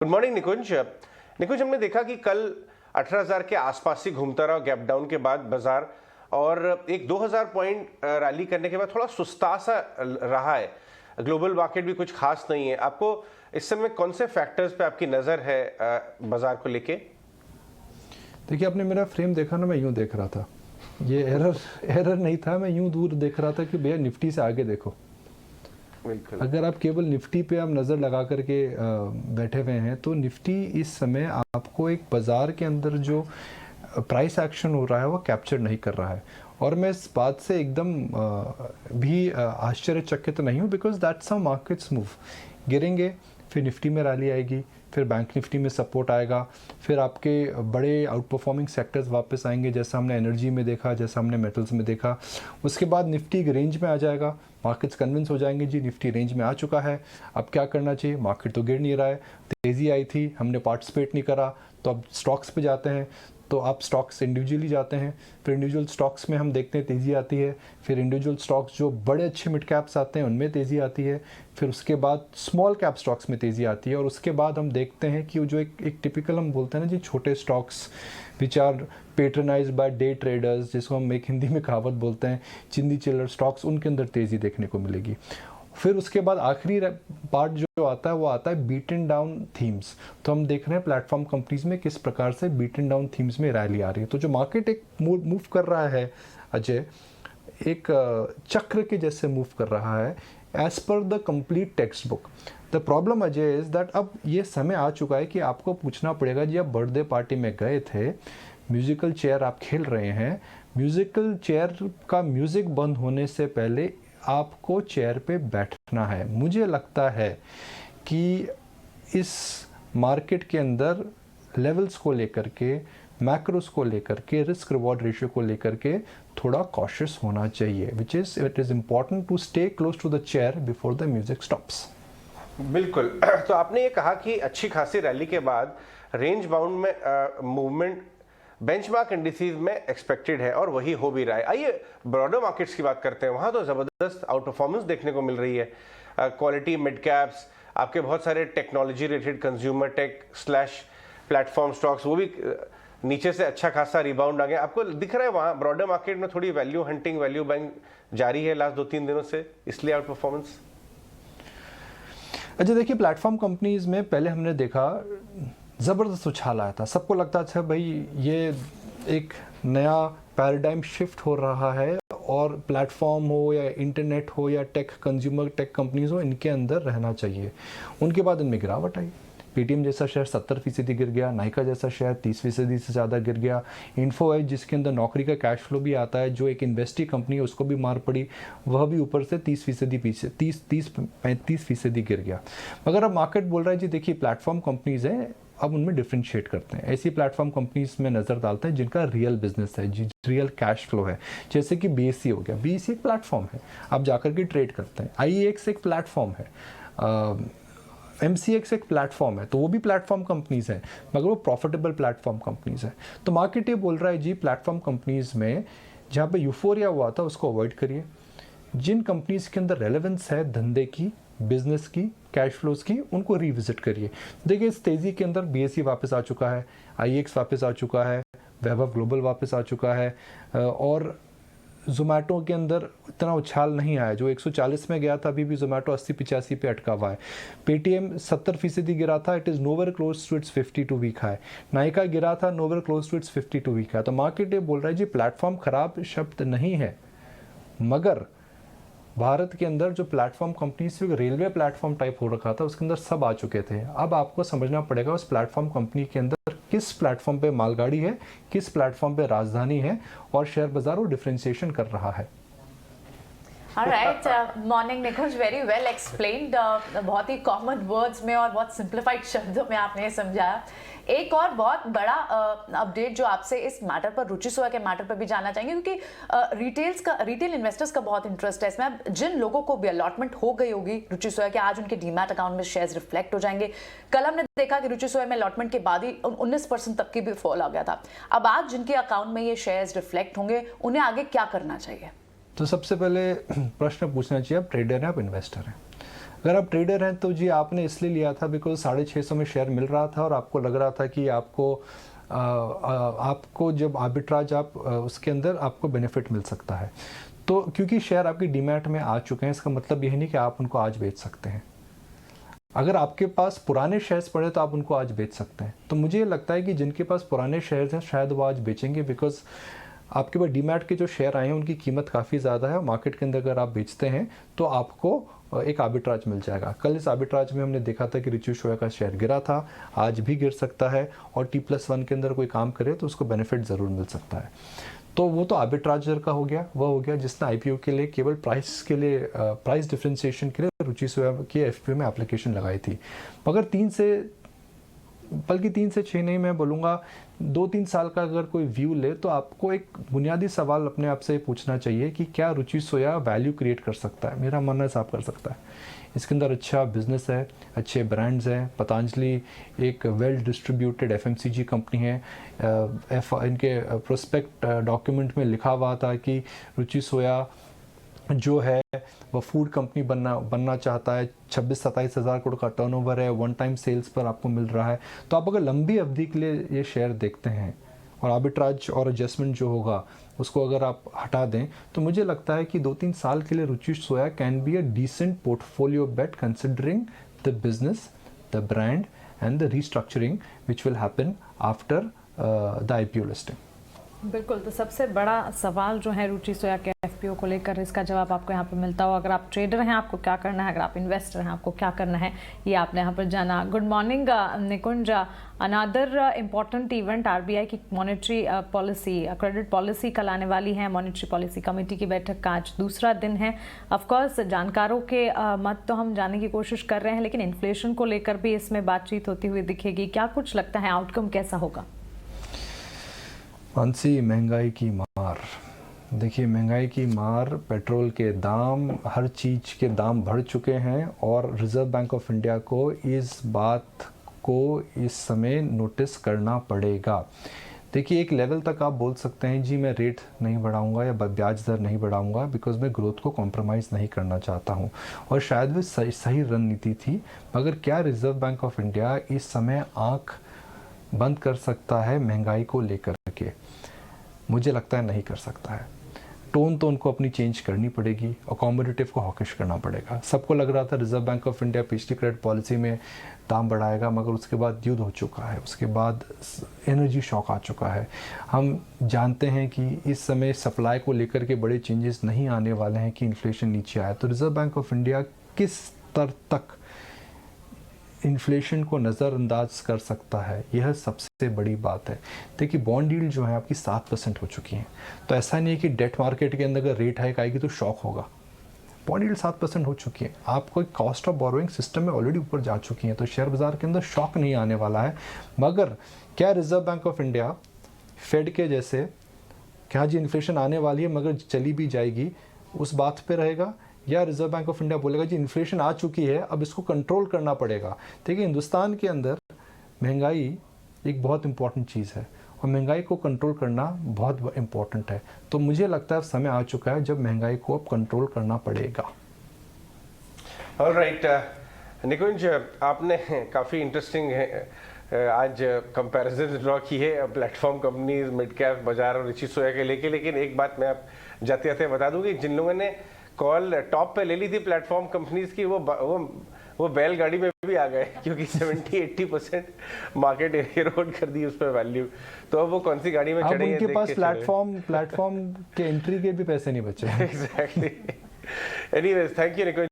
Good morning निकुंज। निकुंज, हमने देखा कि कल 18,000 के आसपास ही घूमता रहा गैप डाउन के बाद बाजार, और एक 2,000 पॉइंट रैली करने के बाद थोड़ा सुस्ता सा रहा है। ग्लोबल मार्केट भी कुछ खास नहीं है। आपको इस समय कौन से फैक्टर्स पे आपकी नज़र है बाजार को लेके? देखिए, आपने मेरा फ्रेम देखा ना, मैं यूं देख रहा था। ये एरर नहीं था, मैं यूं दूर देख रहा था कि भैया निफ्टी से आगे देखो। बिल्कुल। अगर आप केवल निफ्टी पे आप नज़र लगा करके बैठे हुए हैं तो निफ्टी इस समय आपको एक बाज़ार के अंदर जो प्राइस एक्शन हो रहा है वो कैप्चर नहीं कर रहा है। और मैं इस बात से एकदम भी आश्चर्यचकित नहीं हूँ, because that's how markets move. गिरेंगे, फिर निफ्टी में रैली आएगी, फिर बैंक निफ्टी में सपोर्ट आएगा, फिर आपके बड़े आउट परफॉर्मिंग सेक्टर्स वापस आएंगे, जैसा हमने एनर्जी में देखा, जैसा हमने मेटल्स में देखा। उसके बाद निफ्टी एक रेंज में आ जाएगा, मार्केट्स कन्विंस हो जाएंगे जी निफ्टी रेंज में आ चुका है, अब क्या करना चाहिए। मार्केट तो गिर नहीं रहा है, तेज़ी आई थी, हमने पार्टिसिपेट नहीं करा, तो अब स्टॉक्स पे जाते हैं। तो आप स्टॉक्स इंडिविजुअली जाते हैं, फिर इंडिविजुअल स्टॉक्स में हम देखते हैं तेज़ी आती है, फिर इंडिविजुअल स्टॉक्स जो बड़े अच्छे मिड कैप्स आते हैं उनमें तेज़ी आती है, फिर उसके बाद स्मॉल कैप स्टॉक्स में तेज़ी आती है, और उसके बाद हम देखते हैं कि जो एक टिपिकल हम बोलते हैं ना जी, छोटे stocks which are patronised by day traders, जिसको हम एक हिंदी में कहावत बोलते हैं चिंदी चिल्लर स्टॉक्स, उनके अंदर तेज़ी देखने को मिलेगी। फिर उसके बाद आखिरी पार्ट जो आता है वो आता है बीटन डाउन थीम्स। तो हम देख रहे हैं प्लेटफॉर्म कंपनीज में किस प्रकार से बीटन डाउन थीम्स में रैली आ रही है। तो जो मार्केट एक मूव कर रहा है अजय, एक चक्र के जैसे मूव कर रहा है as per the complete text book. The problem Ajay is that अब ये समय आ चुका है कि आपको पूछना पड़ेगा जी, आप बर्थडे पार्टी में गए थे, म्यूजिकल चेयर आप खेल रहे हैं, म्यूजिकल चेयर का म्यूजिक बंद होने से पहले आपको चेयर पे बैठना है। मुझे लगता है कि इस मार्केट के अंदर लेवल्स को लेकर के, मैक्रोस को लेकर के, रिस्क रिवॉर्ड रेशियो को लेकर के थोड़ा कॉशियस होना चाहिए, which is it is important to stay close to the chair before the music stops. बिल्कुल। तो आपने ये कहा कि अच्छी खासी रैली के बाद रेंज बाउंड में मूवमेंट बेंचमार्क इंडिसेस में एक्सपेक्टेड है, और वही हो भी रहा है। आइए ब्रॉडर मार्केट्स की बात करते हैं। वहाँ तो ज़बरदस्त आउट परफॉर्मेंस देखने को मिल रही है। क्वालिटी मिड कैप्स, आपके बहुत सारे technology related consumer tech slash platform stocks, वो भी नीचे से अच्छा खासा रिबाउंड आ गया। आपको दिख रहा है वहाँ ब्रॉडर मार्केट में थोड़ी वैल्यू हंटिंग, वैल्यू बाइंग जारी है लास्ट 2-3 दिनों से, इसलिए आउट परफॉर्मेंस? अच्छा, देखिए, प्लेटफॉर्म कंपनीज में पहले हमने देखा ज़बरदस्त उछाल आया था। सबको लगता था भाई ये एक नया पैराडाइम शिफ्ट हो रहा है, और प्लेटफॉर्म हो या इंटरनेट हो या टेक कंज्यूमर टेक कंपनीज हो, इनके अंदर रहना चाहिए। उनके बाद इनमें गिरावट आई। पेटीएम जैसा शेयर 70% गिर गया, नाइका जैसा शेयर 30% से ज़्यादा गिर गया, इन्फो एज जिसके अंदर नौकरी का कैश फ्लो भी आता है, जो एक इन्वेस्टी कंपनी है, उसको भी मार पड़ी, वह भी ऊपर से 30% पीछे 30-35% गिर गया। मगर अब मार्केट बोल रहा है जी देखिए, प्लेटफॉर्म कंपनीज हैं, अब उनमें डिफ्रेंशिएट करते हैं। ऐसी प्लेटफॉर्म कंपनीज में नज़र डालते हैं जिनका रियल बिजनेस है, रियल कैश फ्लो है। जैसे कि बीएससी हो गया, बीएससी एक प्लेटफॉर्म है, आप जाकर के ट्रेड करते हैं। आईईएक्स एक प्लेटफॉर्म है, एमसीएक्स एक प्लेटफॉर्म है, तो वो भी प्लेटफॉर्म कंपनीज हैं, मगर वो प्रॉफिटेबल प्लेटफॉर्म कंपनीज हैं। तो मार्केट ये बोल रहा है जी, प्लेटफॉर्म कंपनीज में जहाँ पे यूफोरिया हुआ था उसको अवॉइड करिए। जिन कंपनीज के अंदर रेलेवेंस है धंधे की, बिजनेस की, कैश फ्लोज की, उनको रिविजिट करिए। देखिए, इस तेज़ी के अंदर बीएससी वापस आ चुका है, आईएक्स वापस आ चुका है, वैभव ग्लोबल वापस आ चुका है, और जोमेटो के अंदर इतना उछाल नहीं आया। जो 140 में गया था, अभी भी जोमेटो 80-85 पे अटका हुआ है। पेटीएम 70% गिरा था, it is nowhere close to its 52 week high. Nykaa गिरा था, nowhere close to its 52 week high. तो मार्केट ये बोल रहा है जी, प्लेटफॉर्म खराब शब्द नहीं है, मगर भारत के अंदर जो प्लेटफॉर्म कंपनीज से रेलवे प्लेटफॉर्म टाइप हो रखा था, उसके अंदर सब आ चुके थे। अब आपको समझना पड़ेगा उस प्लेटफॉर्म कंपनी के अंदर किस प्लेटफॉर्म पे मालगाड़ी है, किस प्लेटफॉर्म पे राजधानी है, और शेयर बाजार वो डिफरेंशिएशन कर रहा है। Alright, मॉर्निंग निकुंज, वेरी वेल एक्सप्लेन्ड, बहुत ही कॉमन वर्ड्स में और बहुत सिंप्लीफाइड शब्दों में आपने समझाया। एक और बहुत बड़ा अपडेट जो आपसे इस मैटर पर, रुचि सोया के मैटर पर भी जानना चाहेंगे, क्योंकि रिटेल इन्वेस्टर्स का बहुत इंटरेस्ट है इसमें। जिन लोगों को भी अलॉटमेंट हो गई होगी रुचि सोया के, आज उनके डीमैट अकाउंट में शेयर्स रिफ्लेक्ट हो जाएंगे। कल हमने देखा कि रुचि सोया में अलॉटमेंट के बाद ही 19% तक की भी फॉल आ गया था। अब आज जिनके अकाउंट में ये शेयर्स रिफ्लेक्ट होंगे, उन्हें आगे क्या करना चाहिए? तो सबसे पहले प्रश्न पूछना चाहिए, आप ट्रेडर हैं, आप इन्वेस्टर हैं? अगर आप ट्रेडर हैं तो जी आपने इसलिए लिया था बिकॉज 650 में शेयर मिल रहा था और आपको लग रहा था कि आपको जब आर्बिट्राज आप उसके अंदर आपको बेनिफिट मिल सकता है। तो क्योंकि शेयर आपकी डीमैट में आ चुके हैं, इसका मतलब यह नहीं कि आप उनको आज बेच सकते हैं। अगर आपके पास पुराने शेयर्स पड़े तो आप उनको आज बेच सकते हैं। तो मुझे लगता है कि जिनके पास पुराने शेयर्स हैं शायद वो आज बेचेंगे, बिकॉज आपके पास डीमैट के जो शेयर आए हैं उनकी कीमत काफ़ी ज़्यादा है और मार्केट के अंदर अगर आप बेचते हैं तो आपको एक आर्बिट्राज मिल जाएगा। कल इस आर्बिट्राज में हमने देखा था कि रिचू सोया का शेयर गिरा था, आज भी गिर सकता है और T+1 के अंदर कोई काम करे तो उसको बेनिफिट ज़रूर मिल सकता है। तो वो तो आर्बिट्राजर का हो गया, वह हो गया जिसने आईपीओ के लिए केवल प्राइस डिफरेंशिएशन के लिए रुचि सोया की एफपीओ में एप्लीकेशन लगाई थी। मगर 3 से 6 नहीं, मैं बोलूँगा 2-3 साल का अगर कोई व्यू ले तो आपको एक बुनियादी सवाल अपने आप से पूछना चाहिए कि क्या रुचि सोया वैल्यू क्रिएट कर सकता है। मेरा मानना है साफ कर सकता है। इसके अंदर अच्छा बिजनेस है, अच्छे ब्रांड्स हैं। पतंजलि एक वेल डिस्ट्रीब्यूटेड एफएमसीजी कंपनी है। इनके प्रोस्पेक्ट डॉक्यूमेंट में लिखा हुआ था कि रुचि सोया जो है वह फूड कंपनी बनना चाहता है। 26-27 हज़ार करोड़ का टर्नओवर है, 1 टाइम सेल्स पर आपको मिल रहा है। तो आप अगर लंबी अवधि के लिए ये शेयर देखते हैं और आर्बिट्राज और एडजस्टमेंट जो होगा उसको अगर आप हटा दें तो मुझे लगता है कि 2-3 साल के लिए Ruchi Soya can be a decent portfolio bet considering the business, the brand and the restructuring which will happen after the IPO listing. बिल्कुल। तो सबसे बड़ा सवाल जो है रुचि सोया के एफपीओ को लेकर, इसका जवाब आपको यहाँ पे मिलता हो। अगर आप ट्रेडर हैं आपको क्या करना है, अगर आप इन्वेस्टर हैं आपको क्या करना है, ये आपने यहाँ पर जाना। गुड मॉर्निंग निकुंज। अनदर इम्पॉर्टेंट इवेंट आरबीआई की मॉनेटरी पॉलिसी, क्रेडिट पॉलिसी कल आने वाली है। मॉनेटरी पॉलिसी कमेटी की बैठक का आज दूसरा दिन है। ऑफकोर्स जानकारों के मत तो हम जानने की कोशिश कर रहे हैं, लेकिन इन्फ्लेशन को लेकर भी इसमें बातचीत होती हुई दिखेगी। क्या कुछ लगता है आउटकम कैसा होगा? मानसी, महंगाई की मार, देखिए महंगाई की मार, पेट्रोल के दाम, हर चीज़ के दाम बढ़ चुके हैं और रिज़र्व बैंक ऑफ इंडिया को इस बात को इस समय नोटिस करना पड़ेगा। देखिए एक लेवल तक आप बोल सकते हैं जी मैं रेट नहीं बढ़ाऊंगा या ब्याज दर नहीं बढ़ाऊंगा बिकॉज मैं ग्रोथ को कॉम्प्रोमाइज़ नहीं करना चाहता हूं, और शायद वो सही रणनीति थी। मगर क्या रिज़र्व बैंक ऑफ इंडिया इस समय आँख बंद कर सकता है महंगाई को लेकर के? मुझे लगता है नहीं कर सकता है। टोन तो उनको अपनी चेंज करनी पड़ेगी और कॉम्पिटिटिव को हॉकिश करना पड़ेगा। सबको लग रहा था रिजर्व बैंक ऑफ इंडिया पिछली क्रेडिट पॉलिसी में दाम बढ़ाएगा, मगर उसके बाद युद्ध हो चुका है, उसके बाद एनर्जी शॉक आ चुका है। हम जानते हैं कि इस समय सप्लाई को लेकर के बड़े चेंजेस नहीं आने वाले हैं कि इन्फ्लेशन नीचे आए। तो रिजर्व बैंक ऑफ इंडिया किस स्तर तक इन्फ्लेशन को नज़रअंदाज कर सकता है, यह सबसे बड़ी बात है। देखिए बॉन्ड यील्ड जो है आपकी 7% हो चुकी है, तो ऐसा नहीं है कि डेट मार्केट के अंदर अगर रेट हाइक आएगी तो शॉक होगा। बॉन्ड यील्ड 7% हो चुकी है, आपको कॉस्ट ऑफ बोरोइंग सिस्टम में ऑलरेडी ऊपर जा चुकी है, तो शेयर बाजार के अंदर शॉक नहीं आने वाला है। मगर क्या Reserve Bank of India Fed के जैसे क्या जी इन्फ्लेशन आने वाली है मगर चली भी जाएगी उस बात पे रहेगा, या रिजर्व बैंक ऑफ इंडिया बोलेगा जी इन्फ्लेशन आ चुकी है अब इसको कंट्रोल करना पड़ेगा? देखिए हिंदुस्तान के अंदर महंगाई एक बहुत इंपॉर्टेंट चीज़ है और महंगाई को कंट्रोल करना बहुत इंपॉर्टेंट है। तो मुझे लगता है समय आ चुका है जब महंगाई को अब कंट्रोल करना पड़ेगा। ऑलराइट निकुंज, आपने काफ़ी इंटरेस्टिंग आज कंपैरिजन ड्रॉ की है प्लेटफॉर्म कंपनीज, मिड कैप, बाजार और रुचि सोया के लेके। लेकिन एक बात मैं आप जाते जाते बता दूं कि जिन लोगों ने कॉल टॉप पे ले ली थी प्लेटफॉर्म कंपनीज की, वो बैलगाड़ी में भी आ गए, क्योंकि 70-80% मार्केट एरोड कर दी उस पर वैल्यू। तो अब वो कौन सी गाड़ी में चढ़े हैं? उनके पास प्लेटफॉर्म के एंट्री के भी पैसे नहीं बचे। Exactly. Anyways, thank you Nikunj.